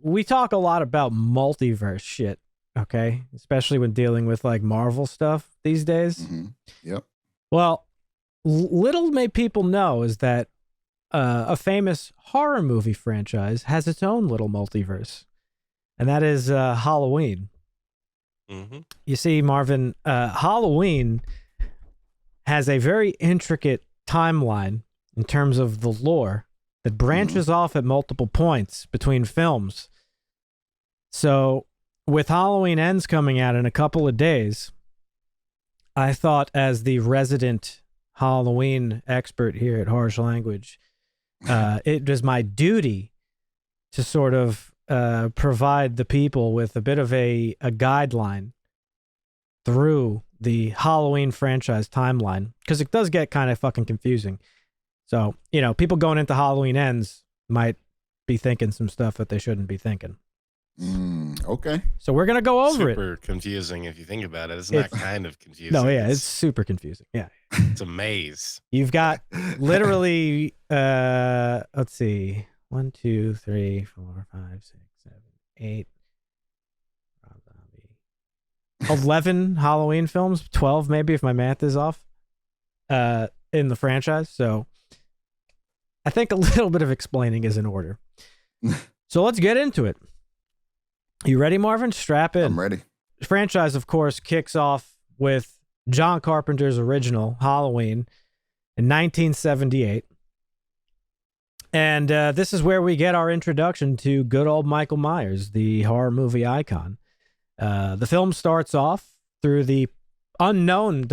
we talk a lot about multiverse shit, okay? Especially when dealing with like Marvel stuff these days. Mm-hmm. Yep. Well, little may people know is that a famous horror movie franchise has its own little multiverse, and that is Halloween. Mm-hmm. You see, Marvin, Halloween has a very intricate timeline in terms of the lore that branches off at multiple points between films. So, with Halloween Ends coming out in a couple of days, I thought, as the resident Halloween expert here at Harsh Language, it was my duty to sort of provide the people with a bit of a guideline through the Halloween franchise timeline, because it does get kind of fucking confusing. So, you know, people going into Halloween Ends might be thinking some stuff that they shouldn't be thinking. Okay. So we're going to go over it. Super confusing if you think about it. It's not kind of confusing. No, yeah, it's super confusing. Yeah. It's a maze. You've got literally, let's see, 1, 2, 3, 4, 5, 6, 7, 8, 11 Halloween films, 12 maybe if my math is off, in the franchise. So I think a little bit of explaining is in order. So let's get into it. You ready, Marvin? Strap in. I'm ready. The franchise, of course, kicks off with John Carpenter's original Halloween in 1978. And this is where we get our introduction to good old Michael Myers, the horror movie icon. The film starts off through the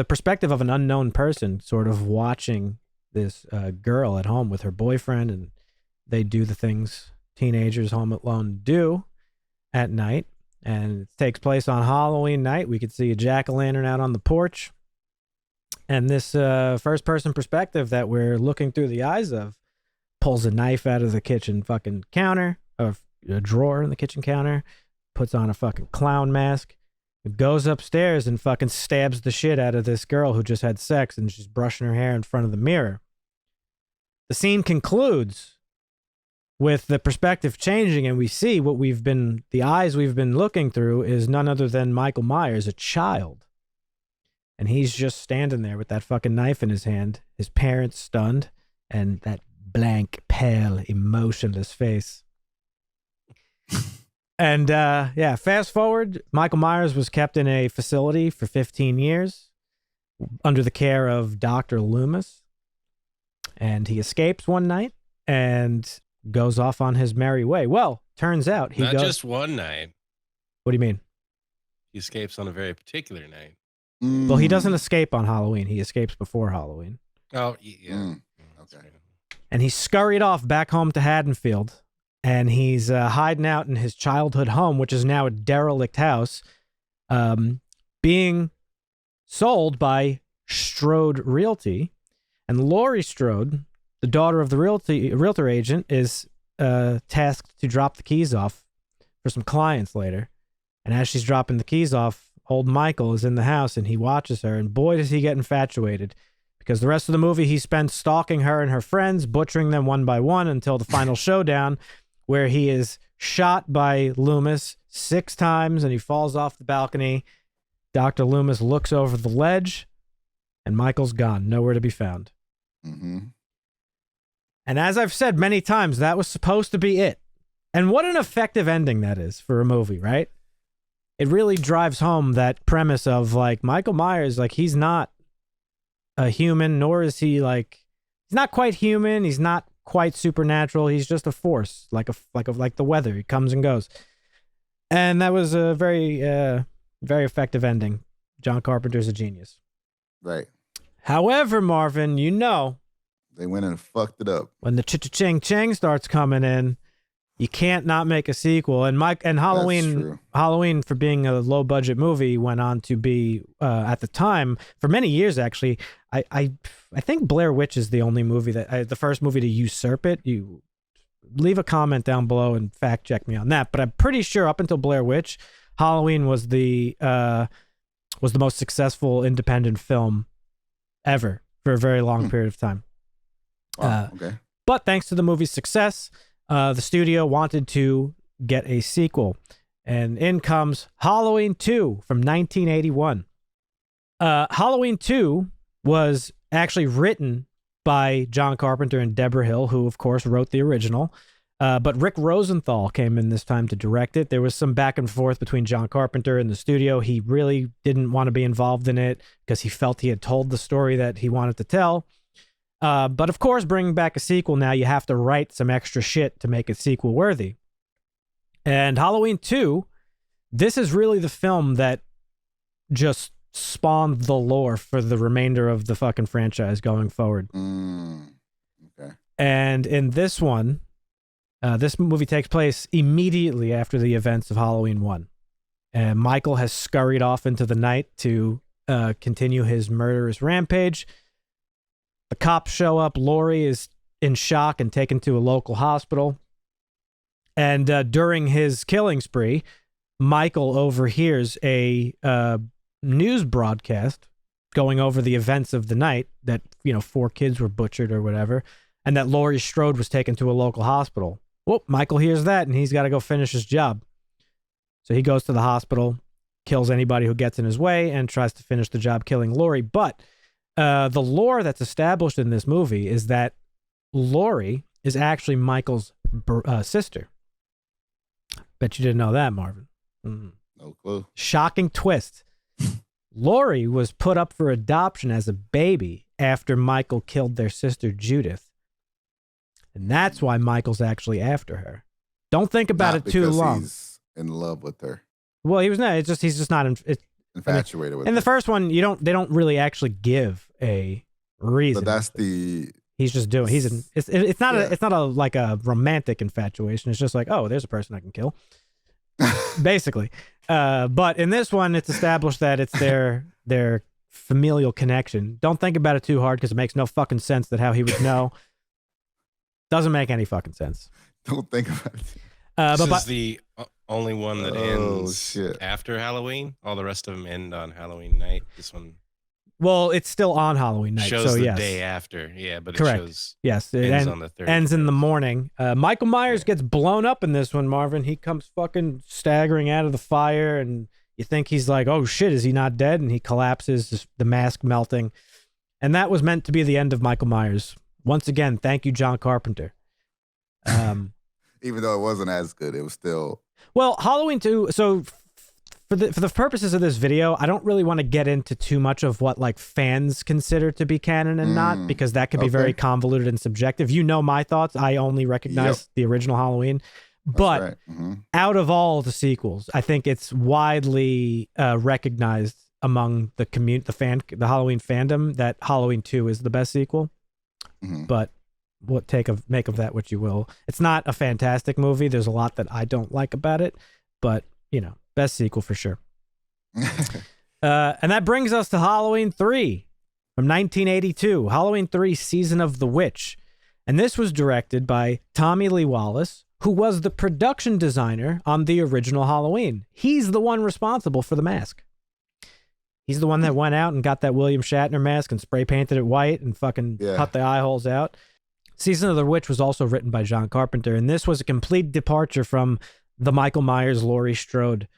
perspective of an unknown person sort of watching this girl at home with her boyfriend, and they do the things teenagers home alone do at night. And it takes place on Halloween night. We could see a jack-o'-lantern out on the porch. And this first-person perspective that we're looking through the eyes of pulls a knife out of the kitchen fucking counter, or a drawer in the kitchen counter, puts on a fucking clown mask, goes upstairs and fucking stabs the shit out of this girl who just had sex and she's brushing her hair in front of the mirror. The scene concludes with the perspective changing, and we see the eyes we've been looking through is none other than Michael Myers, a child. And he's just standing there with that fucking knife in his hand, his parents stunned, and that blank, pale, emotionless face. And fast forward, Michael Myers was kept in a facility for 15 years under the care of Dr. Loomis. And he escapes one night and goes off on his merry way. Well, turns out he Not just one night. What do you mean? He escapes on a very particular night. Well, he doesn't escape on Halloween. He escapes before Halloween. Oh, yeah. Okay. And he scurried off back home to Haddonfield. And he's hiding out in his childhood home, which is now a derelict house, being sold by Strode Realty. And Laurie Strode, the daughter of the realtor agent, is tasked to drop the keys off for some clients later. And as she's dropping the keys off, old Michael is in the house and he watches her. And boy, does he get infatuated, because the rest of the movie he spends stalking her and her friends, butchering them one by one until the final showdown, where he is shot by Loomis 6 times and he falls off the balcony. Dr. Loomis looks over the ledge and Michael's gone, nowhere to be found. Mm-hmm. And as I've said many times, that was supposed to be it. And what an effective ending that is for a movie, right? It really drives home that premise of, like, Michael Myers, like, he's not a human, nor is he, like, he's not quite human. He's not quite supernatural. He's just a force, like the weather. He comes and goes. And that was a very, very effective ending. John Carpenter's a genius. Right. However, Marvin, you know, they went and fucked it up. when the ching starts coming in, you can't not make a sequel. And Halloween, for being a low budget movie, went on to be at the time, for many years actually. I think Blair Witch is the only movie the first movie to usurp it. You leave a comment down below and fact check me on that. But I'm pretty sure up until Blair Witch, Halloween was the most successful independent film ever for a very long period of time. Oh, okay. But thanks to the movie's success, the studio wanted to get a sequel. And in comes Halloween 2 from 1981. Halloween 2 was actually written by John Carpenter and Deborah Hill, who, of course, wrote the original. But Rick Rosenthal came in this time to direct it. There was some back and forth between John Carpenter and the studio. He really didn't want to be involved in it because he felt he had told the story that he wanted to tell. But of course, bringing back a sequel now, you have to write some extra shit to make it sequel worthy. And Halloween 2, this is really the film that just spawned the lore for the remainder of the fucking franchise going forward. Okay. And in this one, this movie takes place immediately after the events of Halloween 1. And Michael has scurried off into the night to continue his murderous rampage. The cops show up. Laurie is in shock and taken to a local hospital. And during his killing spree, Michael overhears a news broadcast going over the events of the night that, 4 kids were butchered or whatever, and that Laurie Strode was taken to a local hospital. Well, Michael hears that, and he's got to go finish his job. So he goes to the hospital, kills anybody who gets in his way, and tries to finish the job killing Laurie. But the lore that's established in this movie is that Laurie is actually Michael's sister. Bet you didn't know that, Marvin. No clue. Shocking twist. Laurie was put up for adoption as a baby after Michael killed their sister Judith. And that's why Michael's actually after her. Don't think about it too long. He's in love with her. Well, he was not. He's just not Infatuated with her. In the first one, they don't really actually give a reason. But that's the. He's just doing. It's not a romantic infatuation. It's just like, oh, there's a person I can kill. Basically. But in this one, it's established that it's their familial connection. Don't think about it too hard because it makes no fucking sense that how he would know. Doesn't make any fucking sense. Don't think about it. This is the only one that ends shit. after Halloween. All the rest of them end on Halloween night. This one. Well, it's still on Halloween night. Shows so the yes. day after. Yeah, but Correct. It shows. Yes, it ends on the 30th. ends in the morning. Michael Myers gets blown up in this one, Marvin. He comes fucking staggering out of the fire, and you think he's like, oh shit, is he not dead? And he collapses, the mask melting. And that was meant to be the end of Michael Myers. Once again, thank you, John Carpenter. Even though it wasn't as good, it was still. Well, Halloween 2, so for the purposes of this video, I don't really want to get into too much of what like fans consider to be canon and not, because that could be very convoluted and subjective. You know my thoughts. I only recognize the original Halloween. But out of all the sequels, I think it's widely recognized among the the Halloween fandom that Halloween 2 is the best sequel. But make of that what you will. It's not a fantastic movie. There's a lot that I don't like about it, but best sequel for sure. And that brings us to Halloween 3 from 1982. Halloween 3, Season of the Witch. And this was directed by Tommy Lee Wallace, who was the production designer on the original Halloween. He's the one responsible for the mask. He's the one that went out and got that William Shatner mask and spray painted it white and fucking cut the eye holes out. Season of the Witch was also written by John Carpenter, and this was a complete departure from the Michael Myers, Laurie Strode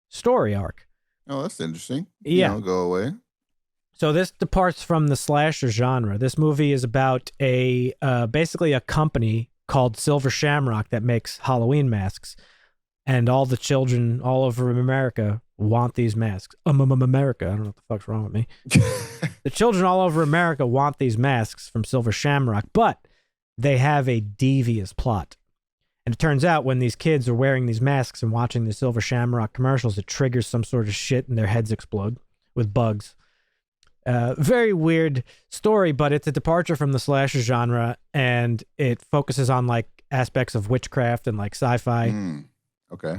story arc. Oh, that's interesting. Yeah. Go away. So this departs from the slasher genre. This movie is about basically a company called Silver Shamrock that makes Halloween masks, and all the children all over America want these masks. America. I don't know what the fuck's wrong with me. The children all over America want these masks from Silver Shamrock, but they have a devious plot. And it turns out when these kids are wearing these masks and watching the Silver Shamrock commercials, it triggers some sort of shit and their heads explode with bugs. Very weird story, but it's a departure from the slasher genre, and it focuses on like aspects of witchcraft and like sci-fi. Okay.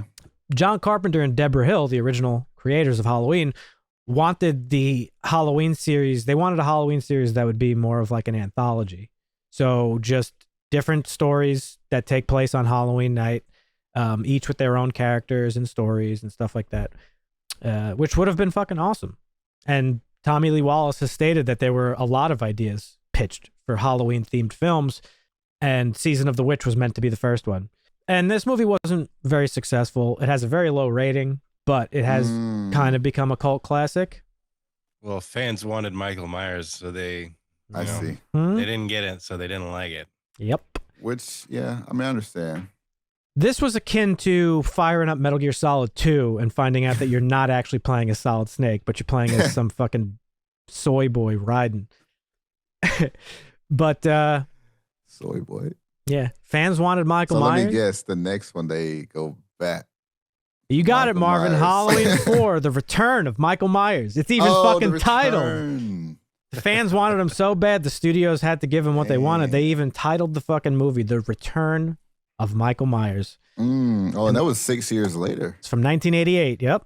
John Carpenter and Deborah Hill, the original creators of Halloween, wanted the Halloween series. They wanted a Halloween series that would be more of like an anthology. So just different stories that take place on Halloween night, each with their own characters and stories and stuff like that, which would have been fucking awesome. And Tommy Lee Wallace has stated that there were a lot of ideas pitched for Halloween-themed films, and Season of the Witch was meant to be the first one. And this movie wasn't very successful. It has a very low rating, but it has kind of become a cult classic. Well, fans wanted Michael Myers, so they see. They didn't get it, so they didn't like it. Yep. Which, yeah, I mean, I understand. This was akin to firing up Metal Gear Solid 2 and finding out that you're not actually playing as Solid Snake, but you're playing as some fucking soy boy riding. But soy boy. Yeah, fans wanted Michael so Myers. Let me guess, the next one they go back. You got Michael it, Marvin. Myers. Halloween 4, The Return of Michael Myers. It's even fucking titled. The fans wanted him so bad, the studios had to give him what they wanted. They even titled the fucking movie The Return of Michael Myers. And that was 6 years later. It's from 1988, yep.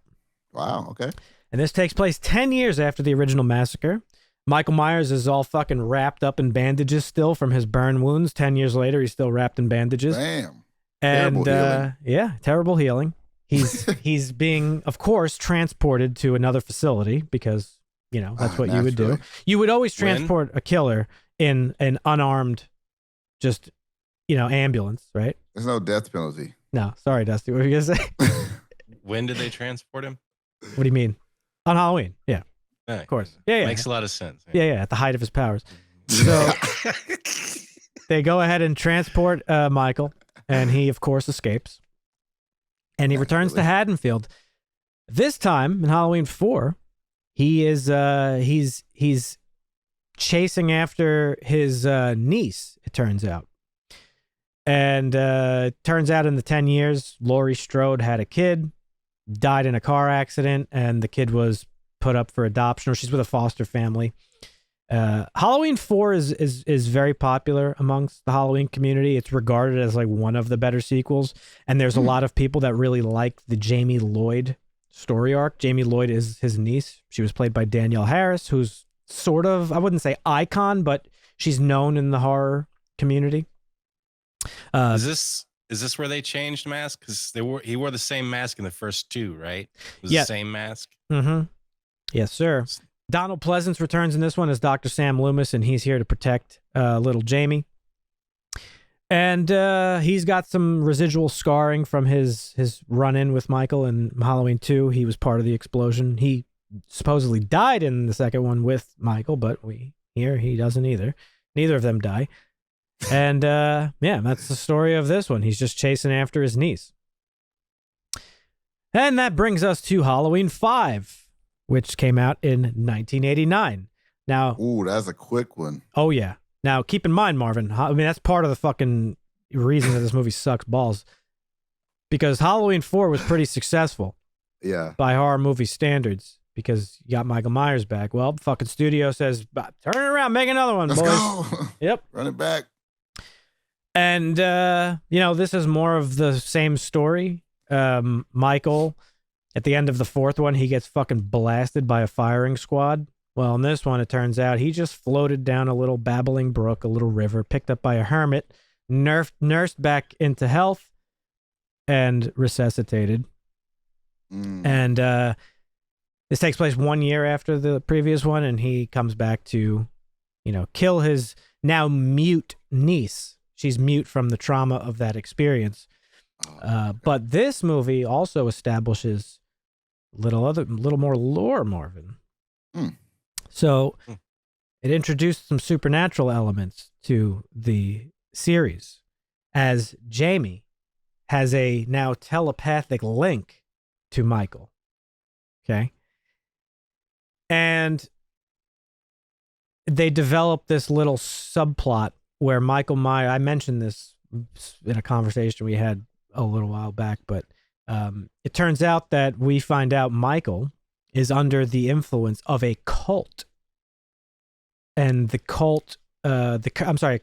Wow, okay. And this takes place 10 years after the original massacre. Michael Myers is all fucking wrapped up in bandages still from his burn wounds. 10 years later, he's still wrapped in bandages. Damn. And terrible healing. Yeah, terrible healing. He's being, of course, transported to another facility because, you know, that's what you would do. You would always transport a killer in an unarmed, just, you know, ambulance, right? There's no death penalty. No, sorry, Dusty. What were you going to say? When did they transport him? What do you mean? On Halloween. Yeah. Of course. Yeah. Makes a lot of sense. Yeah, at the height of his powers. So they go ahead and transport Michael, and he, of course, escapes. And he returns to Haddonfield. This time, in Halloween 4, he is he's chasing after his niece, it turns out. And it turns out in the 10 years, Laurie Strode had a kid, died in a car accident, and the kid was put up for adoption, or she's with a foster family. Halloween 4 is very popular amongst the Halloween community. It's regarded as like one of the better sequels, and there's a lot of people that really like the Jamie Lloyd story arc. Jamie Lloyd is his niece. She was played by Danielle Harris, who's sort of, I wouldn't say icon, but she's known in the horror community. Is this where they changed mask? Because he wore the same mask in the first two, right? It was the same mask. Mm-hmm. Yes, sir. Donald Pleasance returns in this one as Dr. Sam Loomis, and he's here to protect little Jamie. And he's got some residual scarring from his run-in with Michael in Halloween 2. He was part of the explosion. He supposedly died in the second one with Michael, but he doesn't either. Neither of them die. And yeah, that's the story of this one. He's just chasing after his niece. And that brings us to Halloween 5. Which came out in 1989. Now, ooh, that's a quick one. Oh yeah. Now, keep in mind, Marvin. I mean, that's part of the fucking reason that this movie sucks balls, because Halloween 4 was pretty successful. Yeah. By horror movie standards, because you got Michael Myers back. Well, the fucking studio says, "Turn it around, make another one, Let's boys." go. Yep. Run it back. And you know, this is more of the same story. Michael, at the end of the fourth one, he gets fucking blasted by a firing squad. Well, in this one, it turns out he just floated down a little babbling brook, a little river, picked up by a hermit, nursed back into health, and resuscitated. And this takes place 1 year after the previous one, and he comes back to, you know, kill his now mute niece. She's mute from the trauma of that experience. But this movie also establishes little more lore, Marvin. So it introduced some supernatural elements to the series, as Jamie has a now telepathic link to Michael. Okay. And they developed this little subplot where Michael Myers, I mentioned this in a conversation we had a little while back, but it turns out that we find out Michael is under the influence of a cult, and the cult, a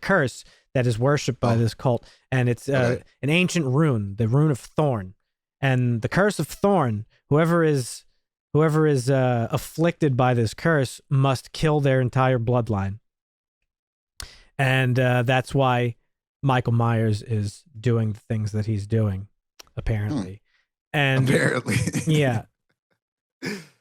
curse that is worshipped by this cult, and it's an ancient rune, the rune of Thorn, and the curse of Thorn. Whoever is afflicted by this curse must kill their entire bloodline, and that's why Michael Myers is doing the things that he's doing, apparently. And apparently, yeah.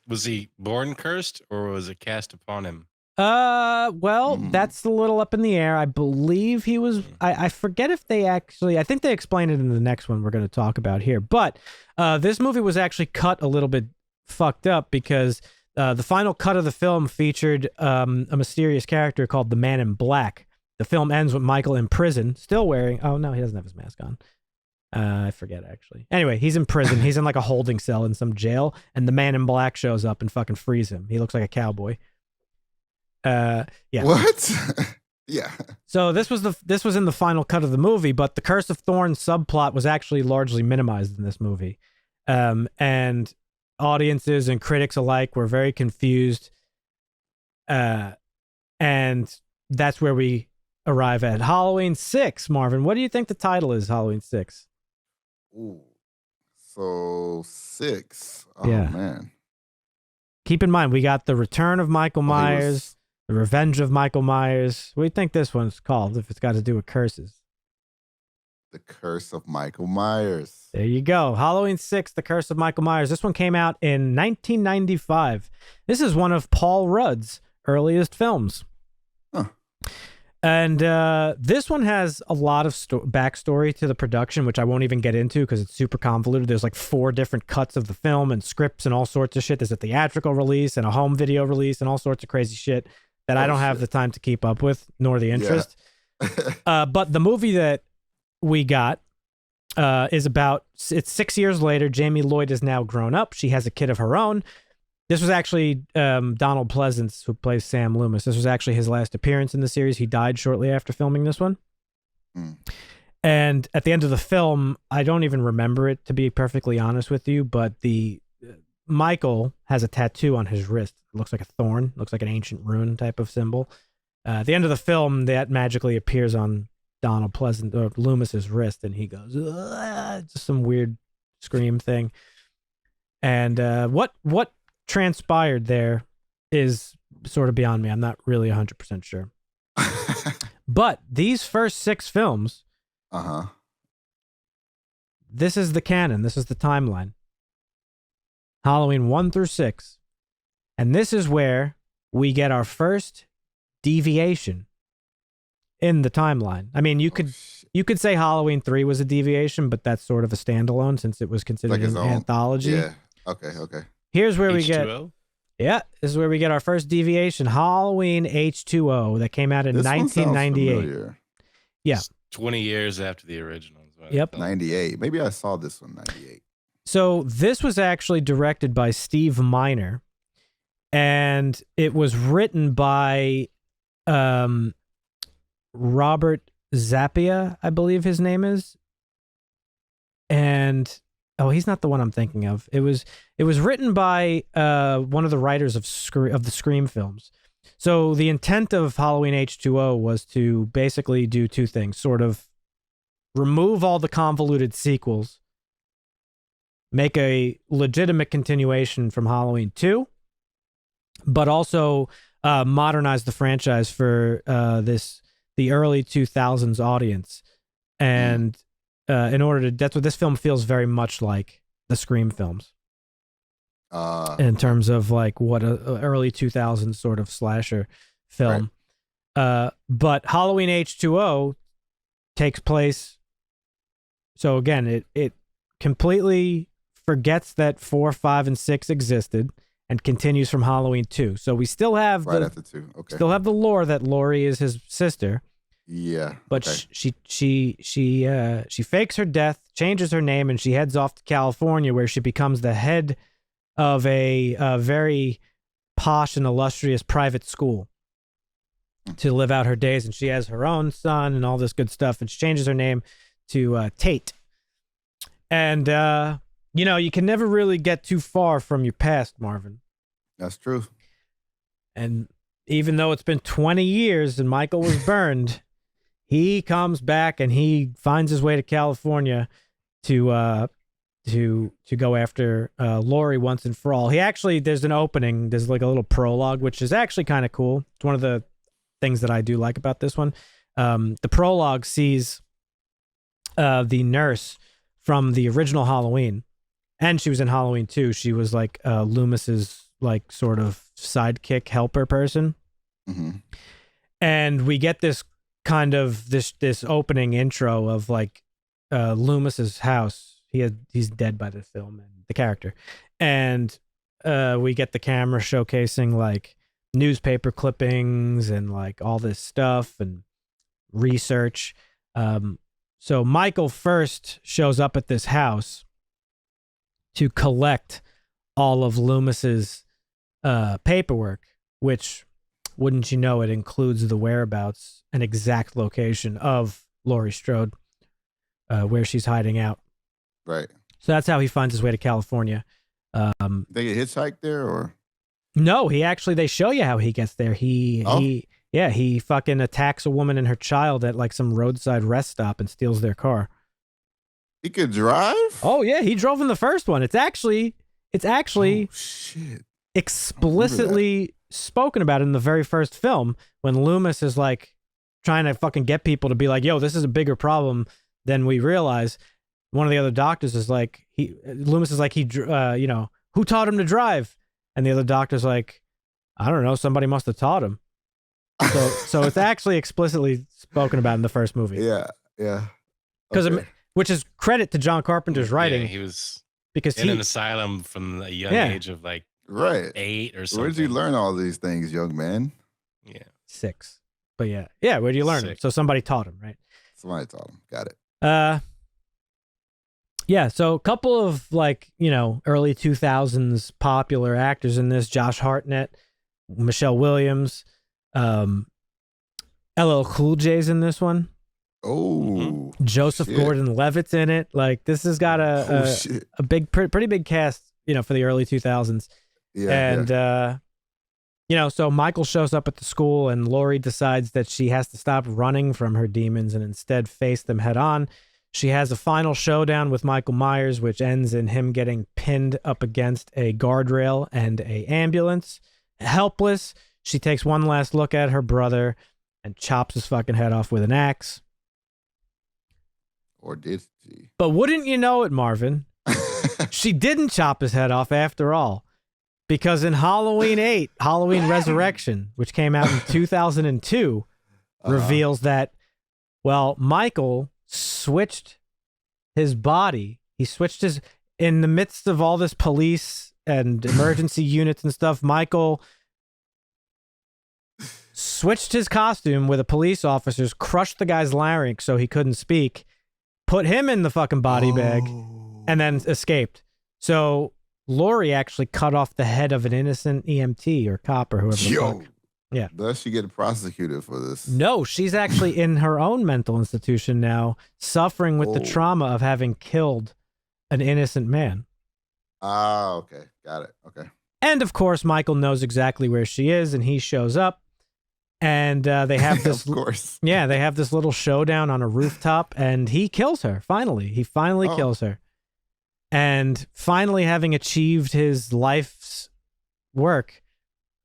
Was he born cursed, or was it cast upon him? Well, that's a little up in the air. I believe he was. I forget if they actually. I think they explain it in the next one we're going to talk about here. But this movie was actually cut a little bit fucked up because the final cut of the film featured a mysterious character called the Man in Black. The film ends with Michael in prison, still wearing. Oh no, he doesn't have his mask on. I forget actually. Anyway, he's in prison. He's in like a holding cell in some jail, and the Man in Black shows up and fucking frees him. He looks like a cowboy. Yeah. What? Yeah. So this was in the final cut of the movie, but the Curse of Thorns subplot was actually largely minimized in this movie, and audiences and critics alike were very confused. And that's where we arrive at Halloween 6. Marvin, what do you think the title is? Halloween 6. Ooh. So 6. Oh Yeah. man. Keep in mind, we got the return of Michael Myers. The Revenge of Michael Myers. What do you think this one's called if it's got to do with curses? The Curse of Michael Myers. There you go. Halloween 6, The Curse of Michael Myers. This one came out in 1995. This is one of Paul Rudd's earliest films. Huh. And this one has a lot of backstory to the production, which I won't even get into because it's super convoluted. There's like 4 different cuts of the film and scripts and all sorts of shit. There's a theatrical release and a home video release and all sorts of crazy shit that I don't have the time to keep up with, nor the interest. Yeah. But the movie that we got is about, it's 6 years later. Jamie Lloyd is now grown up. She has a kid of her own. This was actually Donald Pleasance, who plays Sam Loomis. This was actually his last appearance in the series. He died shortly after filming this one. And at the end of the film, I don't even remember it, to be perfectly honest with you, but Michael has a tattoo on his wrist. It looks like a thorn. Looks like an ancient rune type of symbol. At the end of the film, that magically appears on Donald Pleasant or Loomis's wrist, and he goes, just some weird scream thing. And what transpired there is sort of beyond me. I'm not really 100% sure. But these first 6 films, this is the canon. This is the timeline. Halloween 1 through 6. And this is where we get our first deviation in the timeline. I mean, you could say Halloween 3 was a deviation, but that's sort of a standalone since it was considered like an anthology. Yeah. Okay. Here's where H2O? we get. Yeah, this is where we get our first deviation. Halloween H2O that came out in 1998. Yeah. 20 years after the original. Yep. 98. Maybe I saw this one 98. So this was actually directed by Steve Miner, and it was written by Robert Zappia, I believe his name is. And he's not the one I'm thinking of. It was written by one of the writers of the Scream films. So the intent of Halloween H2O was to basically do 2 things: sort of remove all the convoluted sequels, make a legitimate continuation from Halloween 2, but also modernize the franchise for the early 2000s audience. And in order to, that's what this film feels very much like the Scream films. In terms of like what a early 2000s sort of slasher film. Right. But Halloween H2O takes place. So again, it completely forgets that 4, 5, and 6 existed and continues from Halloween 2. So we still have after 2. Okay. Still have the lore that Laurie is his sister. Yeah. But she fakes her death, changes her name, and she heads off to California, where she becomes the head of a very posh and illustrious private school to live out her days. And she has her own son and all this good stuff. And she changes her name to Tate. And you can never really get too far from your past, Marvin. That's true. And even though it's been 20 years and Michael was burned, he comes back and he finds his way to California to go after Laurie once and for all. There's an opening. There's like a little prologue, which is actually kind of cool. It's one of the things that I do like about this one. The prologue sees the nurse from the original Halloween, and she was in Halloween 2. She was like Loomis's like sort of sidekick helper person. Mm-hmm. And we get this kind of this opening intro of like Loomis's house. He's dead by the film and the character. And we get the camera showcasing like newspaper clippings and like all this stuff and research. So Michael first shows up at this house to collect all of Loomis's paperwork, which, wouldn't you know, it includes the whereabouts and exact location of Laurie Strode, where she's hiding out. Right. So that's how he finds his way to California. They get hitchhiked there, or no? They show you how he gets there. He fucking attacks a woman and her child at like some roadside rest stop and steals their car. He could drive? Oh yeah, he drove in the first one. It's actually shit. explicitly spoken about in the very first film when Loomis is like trying to fucking get people to be like, yo, this is a bigger problem than we realize. One of the other doctors is like, Loomis is like, who taught him to drive? And the other doctor's like, I don't know, somebody must have taught him. So it's actually explicitly spoken about in the first movie. Yeah. Because which is credit to John Carpenter's writing. Yeah, he was because in an asylum from a young age of like 8 or something. Where did you learn all these things, young man? Yeah. 6. But yeah, where do you learn them? So somebody taught him, right? Somebody taught him. Got it. Yeah, so a couple of like, early 2000s popular actors in this: Josh Hartnett, Michelle Williams, LL Cool J's in this one. Oh, Joseph Gordon-Levitt's in it. Like, this has got a big, pretty big cast, for the early 2000s. Yeah, and so Michael shows up at the school, and Laurie decides that she has to stop running from her demons and instead face them head on. She has a final showdown with Michael Myers, which ends in him getting pinned up against a guardrail and an ambulance. Helpless, she takes one last look at her brother and chops his fucking head off with an axe. Or did she? But wouldn't you know it, Marvin? She didn't chop his head off after all. Because in Halloween 8, Halloween Resurrection, which came out in 2002, reveals that, Michael switched his body. He switched his, in the midst of all this police and emergency units and stuff, Michael switched his costume with a police officer's, crushed the guy's larynx so he couldn't speak, put him in the fucking body bag, and then escaped. So Laurie actually cut off the head of an innocent EMT or cop or whoever the fuck. Yeah. Does she get prosecuted for this? No, she's actually in her own mental institution now, suffering with the trauma of having killed an innocent man. Ah, okay. Got it. Okay. And of course, Michael knows exactly where she is, and he shows up. And they have this, of course. Yeah, they have this little showdown on a rooftop, and he kills her. Finally, he kills her. And finally, having achieved his life's work,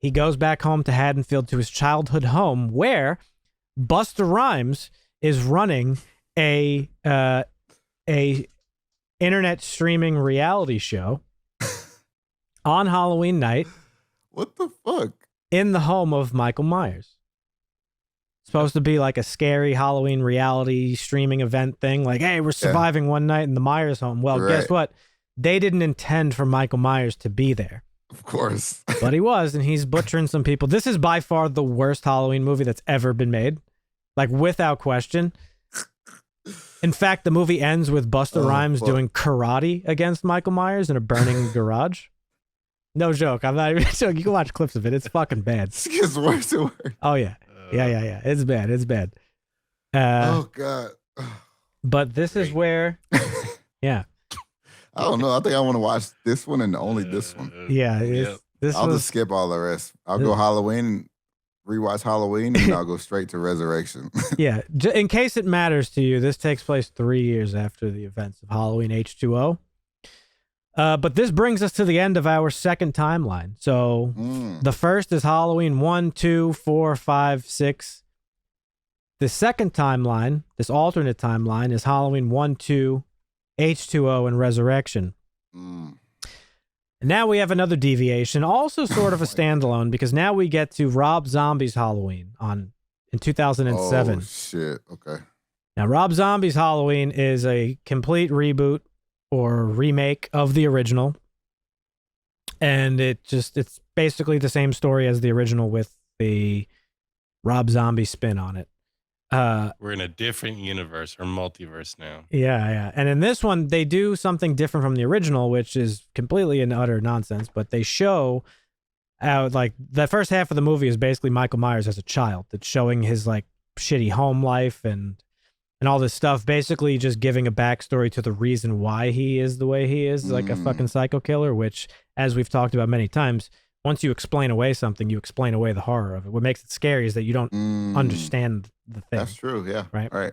he goes back home to Haddonfield, to his childhood home, where Busta Rhymes is running a internet streaming reality show on Halloween night. What the fuck? In the home of Michael Myers. Supposed to be like a scary Halloween reality streaming event thing. Like, hey, we're surviving one night in the Myers home. Well, guess what? They didn't intend for Michael Myers to be there. Of course. But he was, and he's butchering some people. This is by far the worst Halloween movie that's ever been made. Like, without question. In fact, the movie ends with Busta Rhymes doing karate against Michael Myers in a burning garage. No joke. I'm not even joking. You can watch clips of it. It's fucking bad. It gets worse and worse. Oh, yeah. Yeah. It's bad. It's bad. Oh, God. But this is where, yeah. I don't know. I think I want to watch this one and only this one. Yeah. I'll just skip all the rest. I'll go Halloween, rewatch Halloween, and I'll go straight to Resurrection. Yeah. In case it matters to you, this takes place 3 years after the events of Halloween H2O. But this brings us to the end of our second timeline. So the first is Halloween 1, 2, 4, 5, 6. The second timeline, this alternate timeline, is Halloween 1, 2, H2O, and Resurrection. And now we have another deviation, also sort of a standalone, because now we get to Rob Zombie's Halloween in 2007. Oh, shit. Okay. Now, Rob Zombie's Halloween is a complete reboot or remake of the original. And it's basically the same story as the original with the Rob Zombie spin on it. We're in a different universe or multiverse now. Yeah. And in this one, they do something different from the original, which is completely and utter nonsense. But they show how, like, the first half of the movie is basically Michael Myers as a child. It's showing his, like, shitty home life and all this stuff, basically just giving a backstory to the reason why he is the way he is, like a fucking psycho killer, which, as we've talked about many times, once you explain away something, you explain away the horror of it. What makes it scary is that you don't understand the thing. That's true, yeah. Right? Right.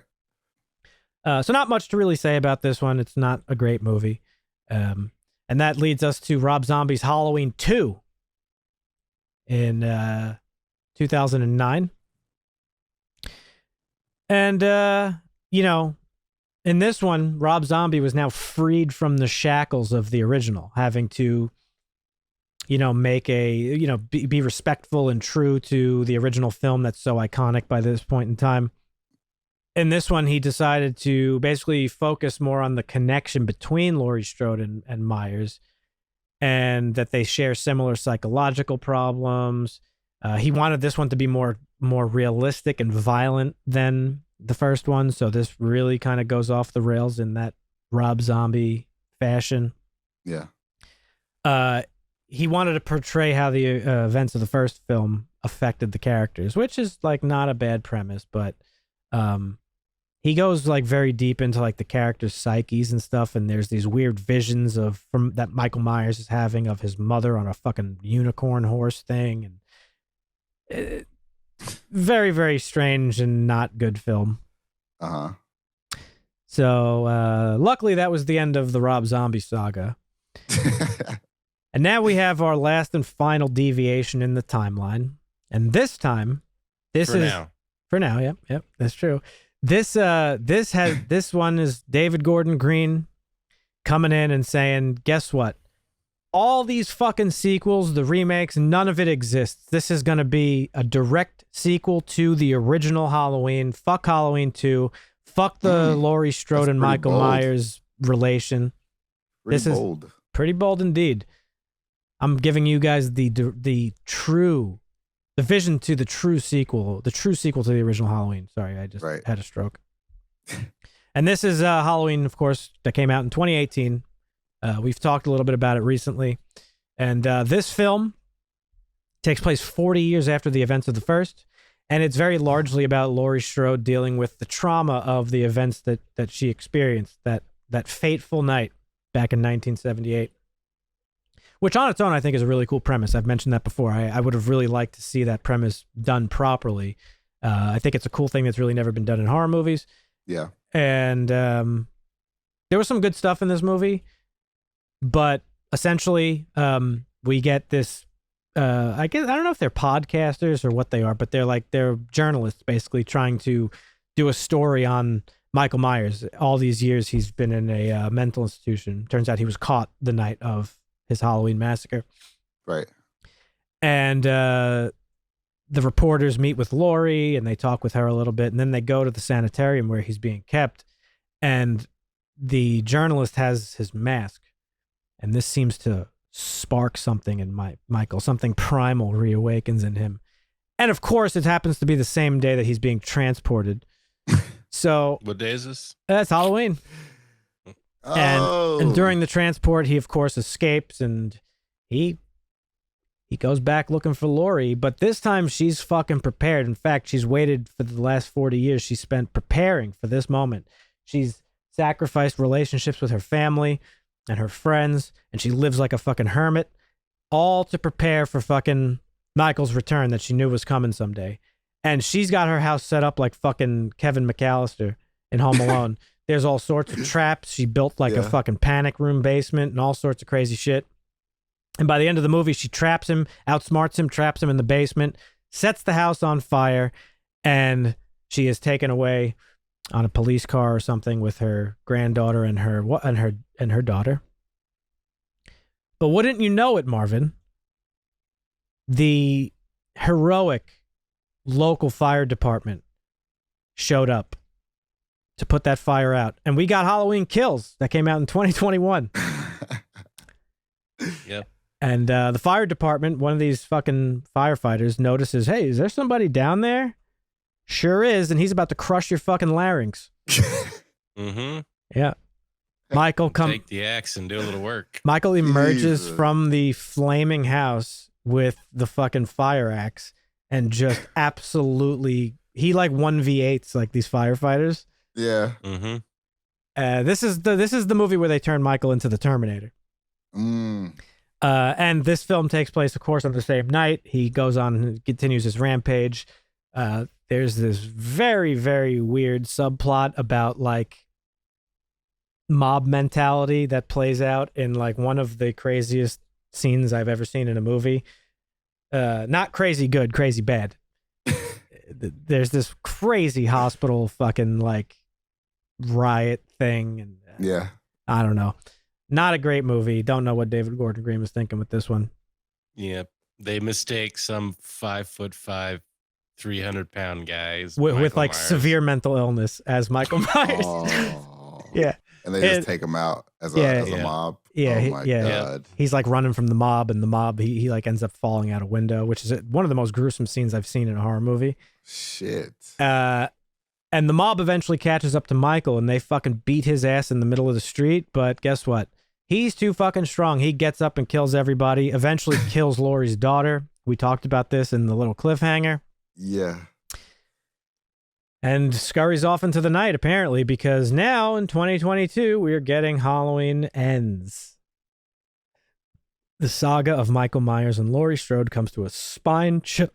So not much to really say about this one. It's not a great movie. And that leads us to Rob Zombie's Halloween 2 in 2009. And, you know, in this one, Rob Zombie was now freed from the shackles of the original, having to, you know, make be respectful and true to the original film that's so iconic by this point in time. In this one, he decided to basically focus more on the connection between Laurie Strode and Myers, and that they share similar psychological problems. He wanted this one to be more realistic and violent than the first one, so this really kind of goes off the rails in that Rob Zombie fashion. Yeah. He wanted to portray how the events of the first film affected the characters, which is like not a bad premise, but he goes like very deep into like the characters' psyches and stuff, and there's these weird visions from that Michael Myers is having of his mother on a fucking unicorn horse thing, and very, very strange and not good film. So luckily that was the end of the Rob Zombie saga. And now we have our last and final deviation in the timeline. And this time, for now, yep, that's true. This one is David Gordon Green coming in and saying, guess what? All these fucking sequels, the remakes, none of it exists. This is going to be a direct sequel to the original Halloween. Fuck Halloween 2. Fuck the Laurie Strode and Michael Myers relation. This is pretty bold indeed. I'm giving you guys the vision to the true sequel to the original Halloween. Sorry, I just had a stroke. And this is Halloween, of course, that came out in 2018. We've talked a little bit about it recently. And this film takes place 40 years after the events of the first. And it's very largely about Laurie Strode dealing with the trauma of the events that she experienced that fateful night back in 1978. Which on its own, I think, is a really cool premise. I've mentioned that before. I would have really liked to see that premise done properly. I think it's a cool thing that's really never been done in horror movies. Yeah. And there was some good stuff in this movie. But essentially, we get this, I don't know if they're podcasters or what they are, but they're journalists basically trying to do a story on Michael Myers. All these years he's been in a mental institution. Turns out he was caught the night of his Halloween massacre. Right. And the reporters meet with Laurie and they talk with her a little bit. And then they go to the sanitarium where he's being kept. And the journalist has his mask. And this seems to spark something in Michael. Something primal reawakens in him. And of course, it happens to be the same day that he's being transported. So what day is this? That's Halloween. And during the transport, he of course escapes, and he goes back looking for Laurie. But this time, she's fucking prepared. In fact, she's waited for the last 40 years. She spent preparing for this moment. She's sacrificed relationships with her family and her friends, and she lives like a fucking hermit, all to prepare for fucking Michael's return that she knew was coming someday. And she's got her house set up like fucking Kevin McAllister in Home Alone. There's all sorts of traps. She built like a fucking panic room basement and all sorts of crazy shit. And by the end of the movie, she traps him, outsmarts him, traps him in the basement, sets the house on fire, and she is taken away on a police car or something with her granddaughter and her daughter. But wouldn't you know it, Marvin? The heroic local fire department showed up to put that fire out. And we got Halloween Kills that came out in 2021. Yep. And the fire department, one of these fucking firefighters, notices, hey, is there somebody down there? Sure is. And he's about to crush your fucking larynx. Mm-hmm. Yeah. Michael take the axe and do a little work. Michael emerges from the flaming house with the fucking fire axe and just absolutely, he like 1v8s like these firefighters. Yeah. Mm-hmm. This is the movie where they turn Michael into the Terminator. And this film takes place, of course, on the same night. He goes on and continues his rampage. There's this very, very weird subplot about like mob mentality that plays out in like one of the craziest scenes I've ever seen in a movie. Not crazy good, crazy bad. There's this crazy hospital fucking like riot thing, and yeah, I don't know. Not a great movie. Don't know what David Gordon Green was thinking with this one. Yep, they mistake some 5'5", 300-pound guys with like Myers. severe mental illness as Michael Myers. Oh. Yeah. And they just take him out as a mob. Yeah. Oh my God. He's like running from the mob, and the mob, he like ends up falling out a window, which is one of the most gruesome scenes I've seen in a horror movie. Shit. And the mob eventually catches up to Michael, and they fucking beat his ass in the middle of the street. But guess what? He's too fucking strong. He gets up and kills everybody, eventually kills Laurie's daughter. We talked about this in the little cliffhanger. Yeah. And scurries off into the night, apparently, because now in 2022, we are getting Halloween Ends. The saga of Michael Myers and Laurie Strode comes to a spine-chilling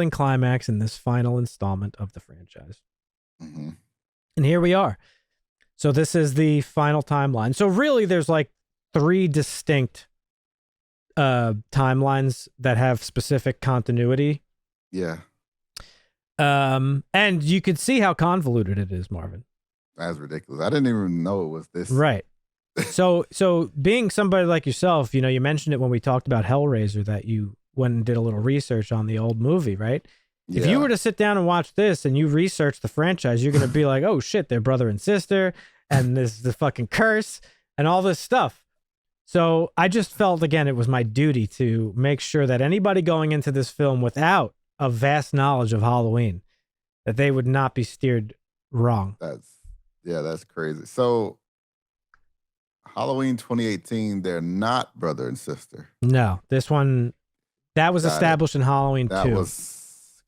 climax in this final installment of the franchise. Mm-hmm. And here we are. So this is the final timeline. So really, there's like 3 distinct timelines that have specific continuity. Yeah. And you could see how convoluted it is, Marvin. That's ridiculous. I didn't even know it was this. Right. So being somebody like yourself, you know, you mentioned it when we talked about Hellraiser that you went and did a little research on the old movie, right? Yeah. If you were to sit down and watch this and you research the franchise, you're going to be like, oh shit, they're brother and sister, and this is the fucking curse and all this stuff. So I just felt, again, it was my duty to make sure that anybody going into this film without a vast knowledge of Halloween, that they would not be steered wrong. That's crazy. So Halloween 2018, they're not brother and sister. No, this one, that was established in Halloween 2.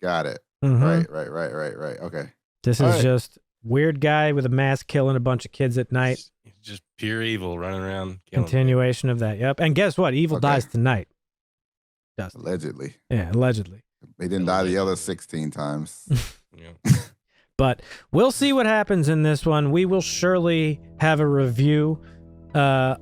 Got it. Mm-hmm. Right. Okay. This is just weird guy with a mask killing a bunch of kids at night. Just pure evil running around. Continuation of that. Yep. And guess what? Evil dies tonight. Allegedly. Yeah, allegedly. They didn't die the other 16 times. But we'll see what happens in this one. We will surely have a review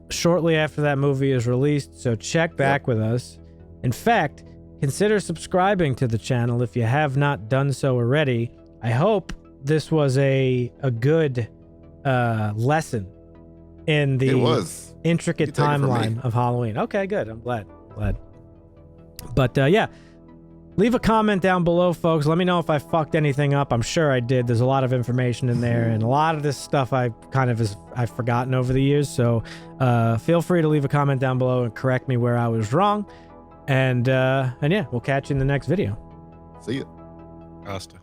shortly after that movie is released, so check back with us. In fact, consider subscribing to the channel if you have not done so already. I hope this was a good lesson in the intricate timeline of Halloween. Okay, good. I'm glad. But yeah, leave a comment down below, folks. Let me know if I fucked anything up. I'm sure I did. There's a lot of information in there, and a lot of this stuff I've forgotten over the years. So feel free to leave a comment down below and correct me where I was wrong. And yeah, we'll catch you in the next video. See ya. Hasta.